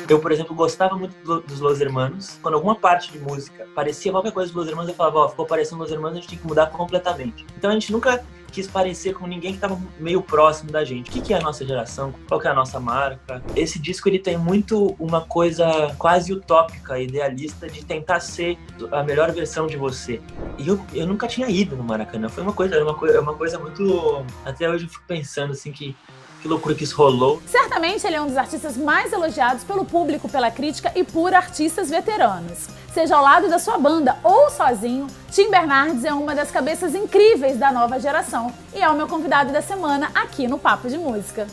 Eu, por exemplo, gostava muito dos Los Hermanos. Quando alguma parte de música parecia qualquer coisa dos Los Hermanos, eu falava, ó, ficou parecendo Los Hermanos, a gente tem que mudar completamente. Então a gente nunca quis parecer com ninguém que estava meio próximo da gente. O que é a nossa geração? Qual que é a nossa marca? Esse disco, ele tem muito uma coisa quase utópica, idealista, de tentar ser a melhor versão de você. E eu nunca tinha ido no Maracanã. Era uma coisa muito... Até hoje eu fico pensando, assim, que loucura que isso rolou. Certamente ele é um dos artistas mais elogiados pelo público, pela crítica e por artistas veteranos. Seja ao lado da sua banda ou sozinho, Tim Bernardes é uma das cabeças incríveis da nova geração e é o meu convidado da semana aqui no Papo de Música.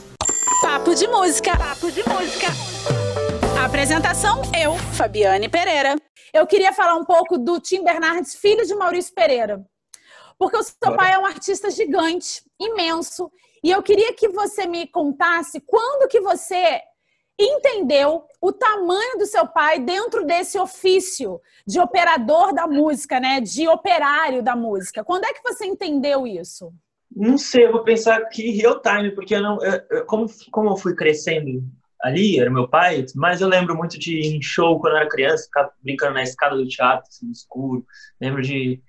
Papo de Música. Papo de Música. Apresentação, eu, Fabiane Pereira. Eu queria falar um pouco do Tim Bernardes, filho de Maurício Pereira. Porque o seu pai é um artista gigante, imenso. E eu queria que você me contasse quando que você entendeu o tamanho do seu pai dentro desse ofício de operador da música, né? De operário da música. Quando é que você entendeu isso? Não sei, eu vou pensar aqui real time, porque como eu fui crescendo ali, era meu pai, mas eu lembro muito de ir em show quando eu era criança, ficar brincando na escada do teatro, assim, no escuro. Lembro de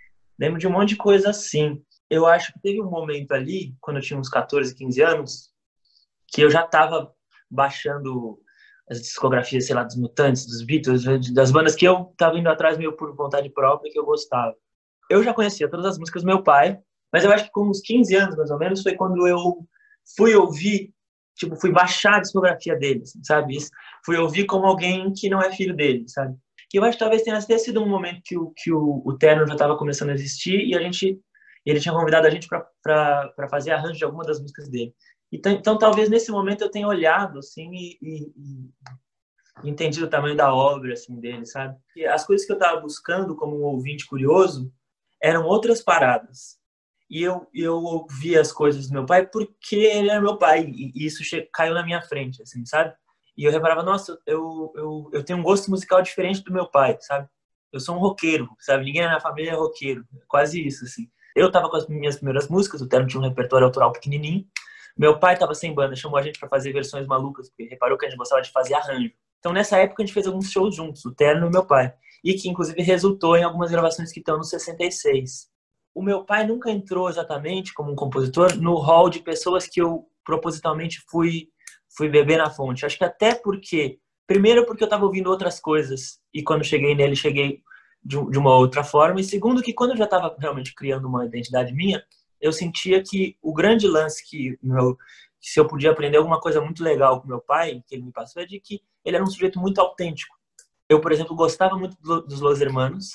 um monte de coisa assim. Eu acho que teve um momento ali, quando eu tinha uns 14, 15 anos, que eu já estava baixando as discografias, sei lá, dos Mutantes, dos Beatles, das bandas que eu estava indo atrás meio por vontade própria, que eu gostava. Eu já conhecia todas as músicas do meu pai, mas eu acho que com uns 15 anos, mais ou menos, foi quando eu fui ouvir, tipo, fui baixar a discografia dele, assim, sabe? Fui ouvir como alguém que não é filho dele, sabe? E eu acho que talvez tenha até sido um momento que o Terno já estava começando a existir e ele tinha convidado a gente para fazer arranjo de alguma das músicas dele. Então, talvez nesse momento eu tenha olhado assim e entendido o tamanho da obra assim, dele, sabe? E as coisas que eu estava buscando como um ouvinte curioso eram outras paradas. E eu ouvia as coisas do meu pai porque ele era meu pai e isso caiu na minha frente, assim, sabe? E eu reparava, nossa, eu tenho um gosto musical diferente do meu pai, sabe? Eu sou um roqueiro, sabe? Ninguém na minha família é roqueiro, quase isso, assim. Eu tava com as minhas primeiras músicas, o Terno tinha um repertório autoral pequenininho. Meu pai tava sem banda, chamou a gente para fazer versões malucas, porque reparou que a gente gostava de fazer arranjo. Então, nessa época, a gente fez alguns shows juntos, o Terno e o meu pai. E que, inclusive, resultou em algumas gravações que estão no 66. O meu pai nunca entrou exatamente como um compositor no hall de pessoas que eu propositalmente fui beber na fonte. Acho que até porque... Primeiro, porque eu tava ouvindo outras coisas. E quando cheguei nele, cheguei de uma outra forma, e segundo que quando eu já estava realmente criando uma identidade minha, eu sentia que o grande lance que se eu podia aprender alguma coisa muito legal com meu pai, que ele me passou, é de que ele era um sujeito muito autêntico. Eu, por exemplo, gostava muito dos Los Hermanos,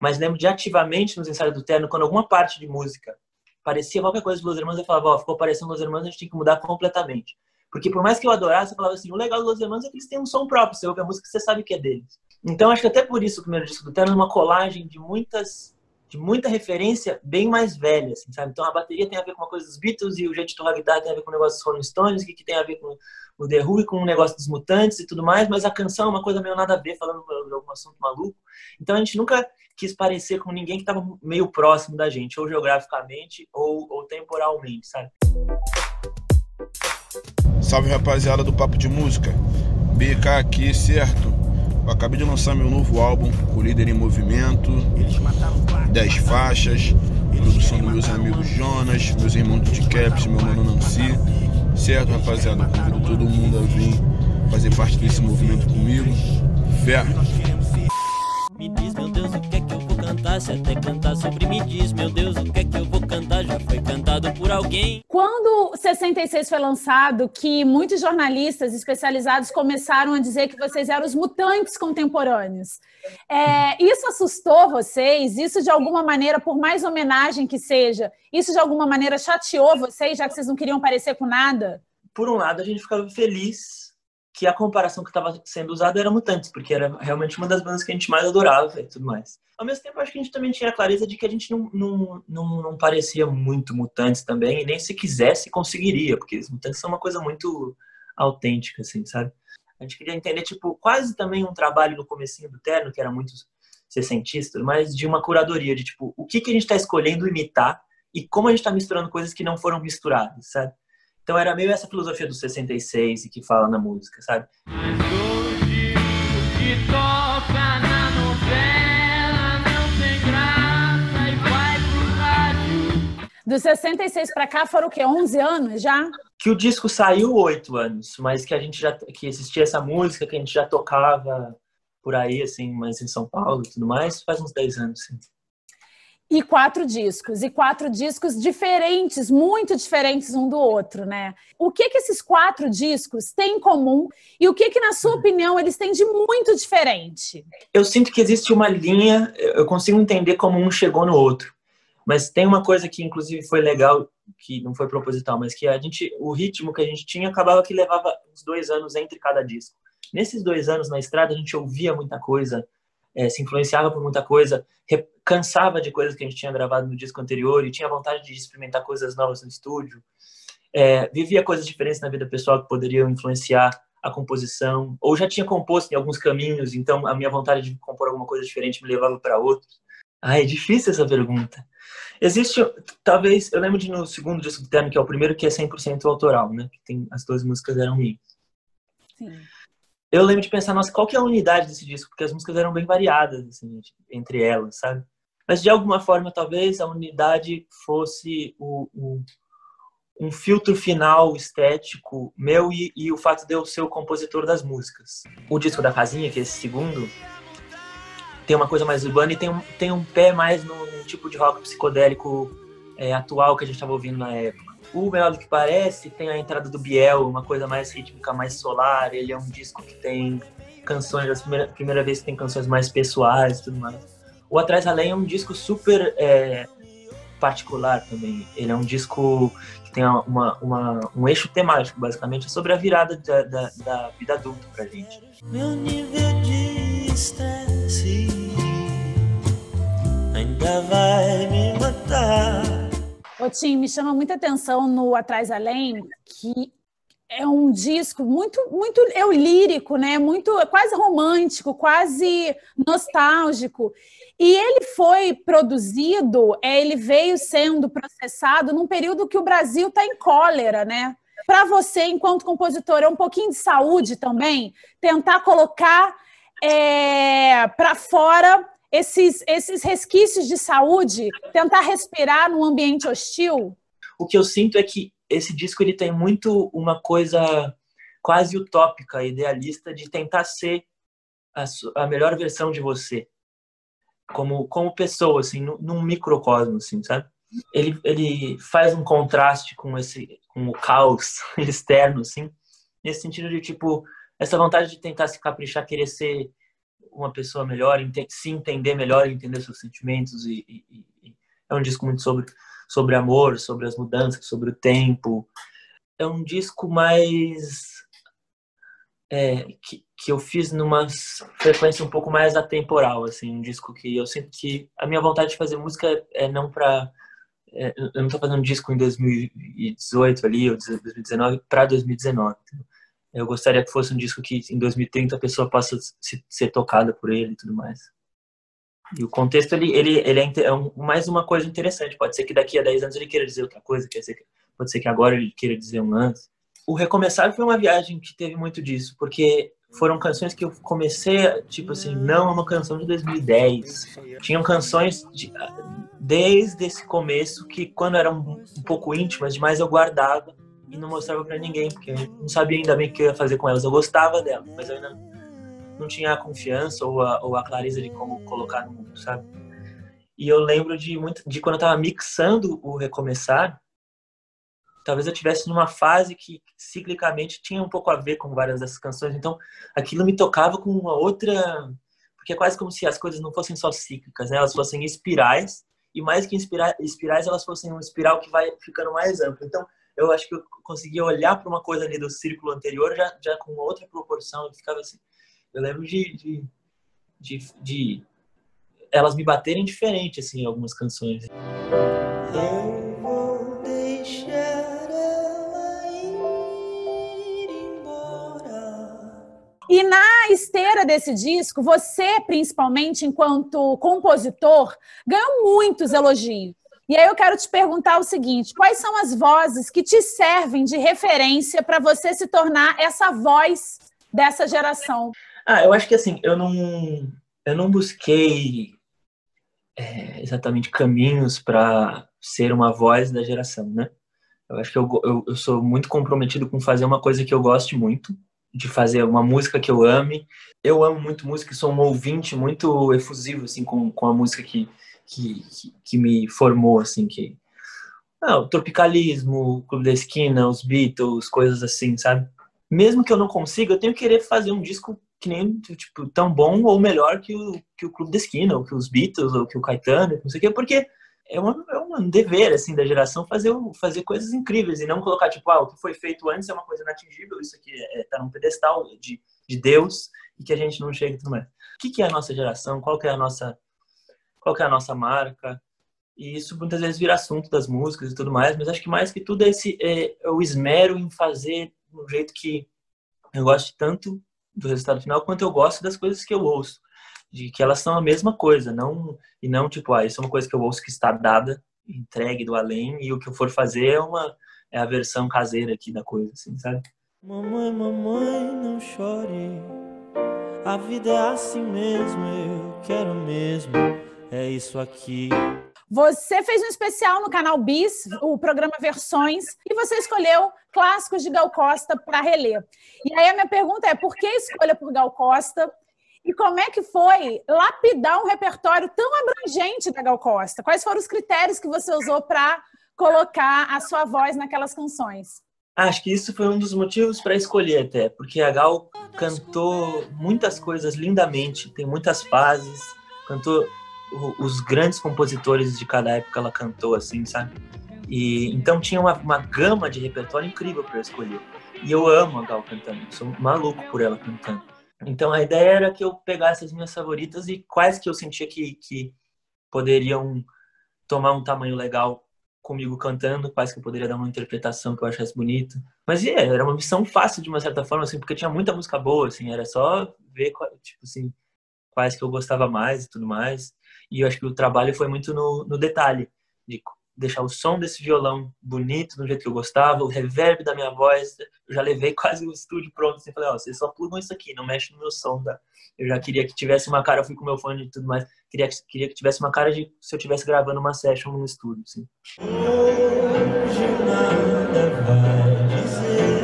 mas lembro de ativamente nos ensaios do Terno, quando alguma parte de música parecia qualquer coisa dos Los Hermanos, eu falava, ó, ficou parecendo Los Hermanos, a gente tem que mudar completamente. Porque por mais que eu adorasse, eu falava assim, o legal dos Los Hermanos é que eles têm um som próprio, você ouve a música, você sabe que é deles. Então, acho que até por isso o primeiro disco do Terno é uma colagem de muita referência bem mais velha, assim, sabe? Então, a bateria tem a ver com uma coisa dos Beatles e o jeito de tocar a guitarra tem a ver com o negócio dos Rolling Stones, o que tem a ver com o The Who e com o negócio dos Mutantes e tudo mais, mas a canção é uma coisa meio nada a ver, falando de algum assunto maluco. Então, a gente nunca quis parecer com ninguém que estava meio próximo da gente, ou geograficamente ou temporalmente, sabe? Salve, rapaziada do Papo de Música. BK aqui, certo? Eu acabei de lançar meu novo álbum, O Líder em Movimento, 10 faixas, produção dos meus amigos Jonas, meus irmãos de Caps, meu mano Nancy. Certo, rapaziada? Convido todo mundo a vir fazer parte desse movimento comigo. Fé! Me diz, meu Deus, o que é que eu vou cantar? Se até cantar sobre me diz, meu Deus, o que é que eu vou cantar? Já foi cantado por alguém. Quando o 66 foi lançado, que muitos jornalistas especializados começaram a dizer que vocês eram os Mutantes contemporâneos. Isso assustou vocês? Isso de alguma maneira, por mais homenagem que seja, isso de alguma maneira chateou vocês, já que vocês não queriam parecer com nada? Por um lado, a gente ficava feliz que a comparação que estava sendo usada era Mutantes, porque era realmente uma das bandas que a gente mais adorava e tudo mais. Ao mesmo tempo, acho que a gente também tinha a clareza de que a gente não parecia muito Mutantes também, e nem se quisesse conseguiria, porque os Mutantes são uma coisa muito autêntica, assim, sabe? A gente queria entender, tipo, quase também um trabalho no comecinho do Terno, que era muito sessentista, mas de uma curadoria, de tipo, o que a gente está escolhendo imitar e como a gente está misturando coisas que não foram misturadas, sabe? Então era meio essa filosofia do 66 e que fala na música, sabe? Todo dia Dos 66 para cá foram o quê? 11 anos já? Que o disco saiu 8 anos, mas que a gente que existia essa música, que a gente já tocava por aí, assim, mas em São Paulo e tudo mais, faz uns 10 anos, sim. E 4 discos diferentes, muito diferentes um do outro, né? O que esses 4 discos têm em comum e o que na sua opinião, eles têm de muito diferente? Eu sinto que existe uma linha, eu consigo entender como um chegou no outro, mas tem uma coisa que inclusive foi legal, que não foi proposital, mas que o ritmo que a gente tinha acabava que levava uns 2 anos entre cada disco. Nesses 2 anos na estrada, a gente ouvia muita coisa, se influenciava por muita coisa, cansava de coisas que a gente tinha gravado no disco anterior e tinha vontade de experimentar coisas novas no estúdio. Vivia coisas diferentes na vida pessoal que poderiam influenciar a composição, ou já tinha composto em alguns caminhos, então a minha vontade de compor alguma coisa diferente me levava para outros. É difícil essa pergunta. Existe, talvez, eu lembro de no segundo disco do Terno, que é o primeiro, que é 100% autoral, né? Que tem, as 2 músicas eram minhas. Sim. Eu lembro de pensar, nossa, qual que é a unidade desse disco? Porque as músicas eram bem variadas, assim, entre elas, sabe? Mas, de alguma forma, talvez a unidade fosse um filtro final estético meu e o fato de eu ser o compositor das músicas. O disco da Casinha, que é esse segundo, tem uma coisa mais urbana e tem um pé mais no tipo de rock psicodélico atual que a gente estava ouvindo na época. O Melhor do que Parece tem a entrada do Biel, uma coisa mais rítmica, mais solar. Ele é um disco que tem canções, primeira vez que tem canções mais pessoais e tudo mais. O Atrás Além é um disco super particular também. Ele é um disco que tem um eixo temático, basicamente, sobre a virada da vida adulta pra gente. Meu nível de estresse ainda vai me matar. Ô, Tim, me chama muita atenção no Atrás Além, que é um disco muito lírico, né? Quase romântico, quase nostálgico. E ele foi produzido, ele veio sendo processado num período que o Brasil está em cólera, né? Para você, enquanto compositor, é um pouquinho de saúde também? Tentar colocar para fora esses resquícios de saúde, tentar respirar num ambiente hostil? O que eu sinto é que esse disco ele tem muito uma coisa quase utópica, idealista, de tentar ser a melhor versão de você, como pessoa, assim, num microcosmo, assim, sabe? Ele faz um contraste com o caos externo, assim, nesse sentido de, tipo, essa vontade de tentar se caprichar, querer ser uma pessoa melhor, se entender melhor, entender seus sentimentos. É um disco muito sobre amor, sobre as mudanças, sobre o tempo. É um disco mais que eu fiz numa frequência um pouco mais atemporal, assim, um disco que eu sinto que a minha vontade de fazer música não para eu não estou fazendo um disco em 2018 ali, ou 2019 para 2019. Eu gostaria que fosse um disco que em 2030 a pessoa possa ser tocada por ele e tudo mais. E o contexto, ele é mais uma coisa interessante. Pode ser que daqui a 10 anos ele queira dizer outra coisa, pode ser que agora ele queira dizer um antes. O Recomeçar foi uma viagem que teve muito disso, porque foram canções que eu comecei, tipo assim, não é uma canção de 2010. Tinham canções desde esse começo que, quando eram um pouco íntimas demais, eu guardava e não mostrava pra ninguém, porque eu não sabia ainda bem o que eu ia fazer com elas. Eu gostava delas, mas eu ainda não tinha a confiança ou a clareza de como colocar no mundo, sabe? E eu lembro de quando eu tava mixando o Recomeçar, talvez eu estivesse numa fase que ciclicamente tinha um pouco a ver com várias dessas canções, então aquilo me tocava com uma outra... Porque é quase como se as coisas não fossem só cíclicas, né? Elas fossem espirais, e mais que espirais, elas fossem um espiral que vai ficando mais amplo. Então, eu acho que eu conseguia olhar para uma coisa ali do círculo anterior já com outra proporção. Eu ficava assim... Eu lembro de elas me baterem diferente, assim, algumas canções. Eu vou deixar ela ir embora. E na esteira desse disco, você, principalmente enquanto compositor, ganhou muitos elogios. E aí eu quero te perguntar o seguinte: quais são as vozes que te servem de referência para você se tornar essa voz dessa geração? Eu acho que assim, eu não busquei exatamente caminhos para ser uma voz da geração, né? Eu acho que eu sou muito comprometido com fazer uma coisa que eu goste muito, de fazer uma música que eu ame. Eu amo muito música e sou um ouvinte muito efusivo, assim, com a música que me formou, assim, o Tropicalismo, o Clube da Esquina, os Beatles, coisas assim, sabe? Mesmo que eu não consiga, eu tenho que querer fazer um disco que nem, tipo, tão bom ou melhor que o Clube da Esquina, ou que os Beatles, ou que o Caetano, não sei o quê, porque é um dever, assim, da geração fazer coisas incríveis e não colocar, tipo, o que foi feito antes é uma coisa inatingível, isso aqui tá num pedestal de Deus e que a gente não chega e tudo mais. O que é a nossa geração? Qual que é a nossa marca? E isso muitas vezes vira assunto das músicas e tudo mais, mas acho que mais que tudo é o esmero em fazer de um jeito que eu gosto tanto do resultado final quanto eu gosto das coisas que eu ouço. De que elas são a mesma coisa, e não tipo, isso é uma coisa que eu ouço que está dada, entregue do além, e o que eu for fazer é a versão caseira aqui da coisa, assim, sabe? Mamãe, mamãe, não chore, a vida é assim mesmo, eu quero mesmo, é isso aqui. Você fez um especial no canal Bis, o programa Versões, e você escolheu clássicos de Gal Costa para reler. E aí a minha pergunta é, por que a escolha por Gal Costa? E como é que foi lapidar um repertório tão abrangente da Gal Costa? Quais foram os critérios que você usou para colocar a sua voz naquelas canções? Acho que isso foi um dos motivos para escolher até, porque a Gal cantou muitas coisas lindamente, tem muitas fases, cantou os grandes compositores de cada época, ela cantou, assim, sabe? E então tinha uma gama de repertório incrível para eu escolher. E eu amo a Gal cantando, sou maluco por ela cantando. Então a ideia era que eu pegasse as minhas favoritas e quais que eu sentia que poderiam tomar um tamanho legal comigo cantando, quais que eu poderia dar uma interpretação que eu achasse bonita. Mas era uma missão fácil de uma certa forma, assim, porque tinha muita música boa, assim, era só ver, tipo assim, quais que eu gostava mais e tudo mais. E eu acho que o trabalho foi muito no detalhe, de deixar o som desse violão bonito, do jeito que eu gostava, o reverb da minha voz. Eu já levei quase o estúdio pronto, assim, falei, vocês só plugam isso aqui, não mexe no meu som, tá? Eu já queria que tivesse uma cara, eu fui com o meu fone e tudo mais, queria que tivesse uma cara de se eu estivesse gravando uma session no estúdio, assim. Hoje nada vai dizer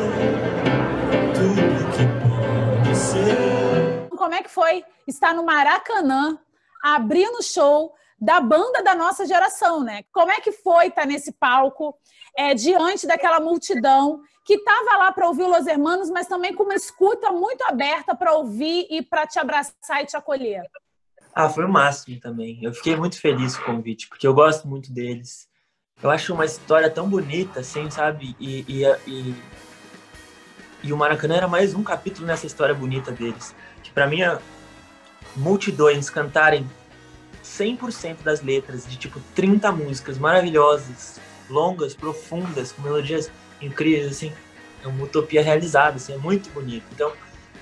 tudo que pode ser. Como é que foi estar no Maracanã, abrindo o show da banda da nossa geração, né? Como é que foi estar nesse palco, diante daquela multidão que estava lá para ouvir o Los Hermanos, mas também com uma escuta muito aberta para ouvir e para te abraçar e te acolher? Foi o máximo também. Eu fiquei muito feliz com o convite, porque eu gosto muito deles. Eu acho uma história tão bonita, assim, sabe? E o Maracanã era mais um capítulo nessa história bonita deles. Que para mim, multidões cantarem 100% das letras de tipo 30 músicas maravilhosas, longas, profundas, com melodias incríveis, assim, é uma utopia realizada, assim, é muito bonito. Então,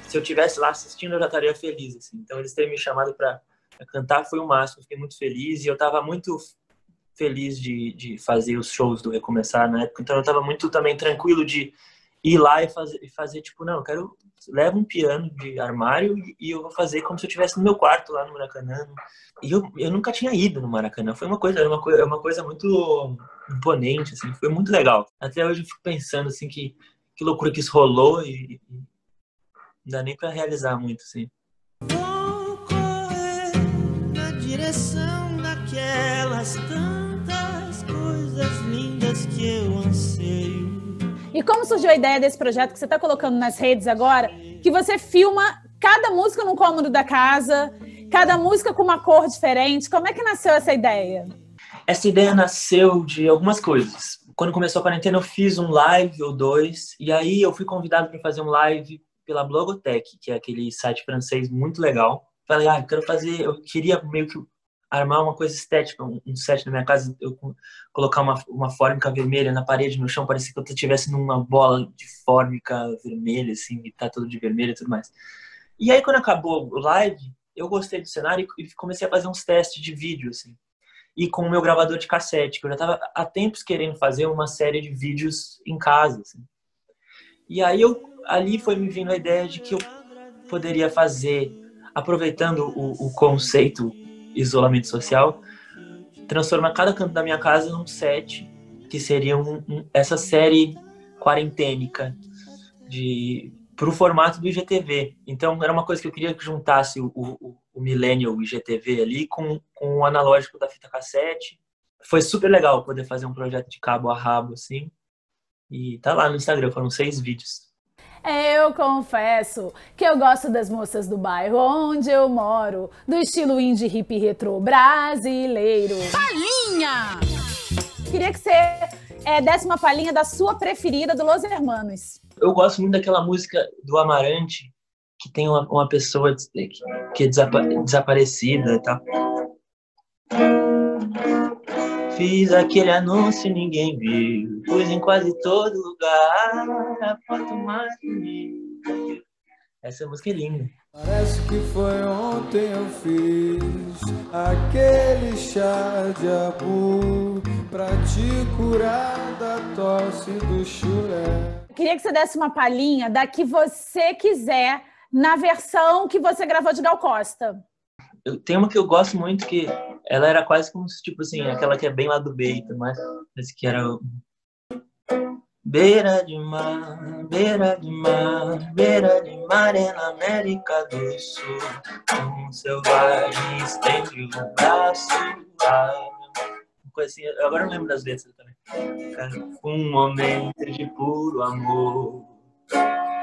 se eu estivesse lá assistindo, eu já estaria feliz, assim. Então, eles terem me chamado para cantar foi o máximo, fiquei muito feliz e eu estava muito feliz de fazer os shows do Recomeçar na época, então eu estava muito também tranquilo de ir lá e fazer tipo, não, eu quero, leva um piano de armário e eu vou fazer como se eu estivesse no meu quarto lá no Maracanã. E eu nunca tinha ido no Maracanã, era uma coisa muito imponente, assim, foi muito legal. Até hoje eu fico pensando, assim, que loucura que isso rolou e não dá nem pra realizar muito, assim. Vou correr na direção daquelas tantas coisas lindas que eu anseio. E como surgiu a ideia desse projeto que você está colocando nas redes agora, que você filma cada música num cômodo da casa, cada música com uma cor diferente? Como é que nasceu essa ideia? Essa ideia nasceu de algumas coisas. Quando começou a quarentena, eu fiz um live ou dois, e aí eu fui convidado para fazer um live pela Blogotech, que é aquele site francês muito legal. Falei, eu queria meio que armar uma coisa estética, um set na minha casa, eu colocar uma fórmica vermelha na parede, no chão, parecia que eu estivesse numa bola de fórmica vermelha, assim, e tá tudo de vermelho e tudo mais. E aí, quando acabou o live, eu gostei do cenário e comecei a fazer uns testes de vídeo, assim. E com o meu gravador de cassete, que eu já estava há tempos querendo fazer uma série de vídeos em casa, assim. E aí, ali foi me vindo a ideia de que eu poderia fazer, aproveitando o conceito isolamento social, transformar cada canto da minha casa num set, que seria essa série quarentênica pro formato do IGTV. Então, era uma coisa que eu queria que juntasse o Millennial IGTV ali com o analógico da fita cassete. Foi super legal poder fazer um projeto de cabo a rabo, assim. E tá lá no Instagram, foram 6 vídeos. Eu confesso que eu gosto das moças do bairro onde eu moro, do estilo indie hip retrô brasileiro. Palhinha! Queria que você desse uma palhinha da sua preferida do Los Hermanos. Eu gosto muito daquela música do Amarante, que tem uma pessoa que é desaparecida e tal. Fiz aquele anúncio e ninguém viu. Pus em quase todo lugar a foto mais bonita. Essa música é linda. Parece que foi ontem eu fiz aquele chá de abu pra te curar da tosse do chulé. Queria que você desse uma palhinha da que você quiser na versão que você gravou de Gal Costa. Tem uma que eu gosto muito, que ela era quase como se, tipo assim, aquela que é bem lá do Beito, mas esse que era beira de mar, beira de mar, beira de mar é na América do Sul. Um selvagem estende o braço, uma coisa assim, agora eu não lembro das letras também. Cara, um momento de puro amor.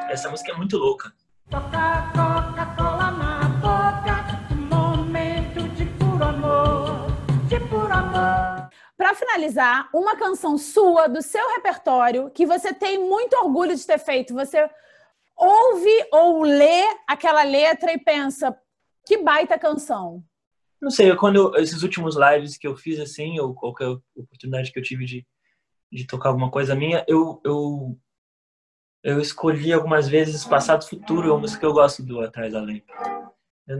Essa música é muito louca. Tocar Coca-Cola na boca, um momento de puro amor, de puro amor. Para finalizar, uma canção sua, do seu repertório, que você tem muito orgulho de ter feito. Você ouve ou lê aquela letra e pensa, que baita canção. Não sei, esses últimos lives que eu fiz, assim, ou qualquer oportunidade que eu tive de tocar alguma coisa minha, eu escolhi algumas vezes Passado e Futuro, é uma música que eu gosto do Atrás da Lâmpada. Eu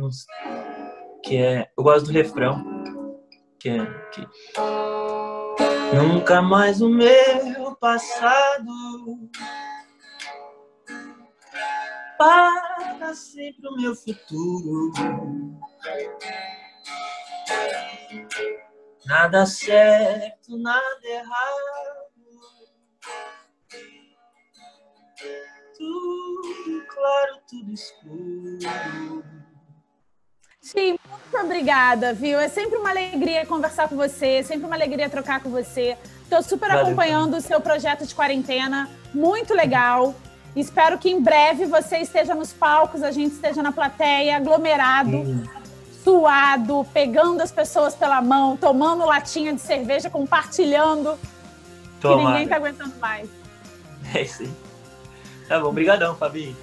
gosto do refrão, que nunca mais o meu passado, para sempre o meu futuro. Nada certo, nada errado, tudo claro, tudo escuro. Tim, muito obrigada, viu? É sempre uma alegria conversar com você, sempre uma alegria trocar com você. Estou super acompanhando o seu projeto de quarentena, muito legal. Espero que em breve você esteja nos palcos, a gente esteja na plateia, aglomerado, suado, pegando as pessoas pela mão, tomando latinha de cerveja, compartilhando, que ninguém tá aguentando mais. É isso aí. Tá bom, brigadão, Fabi.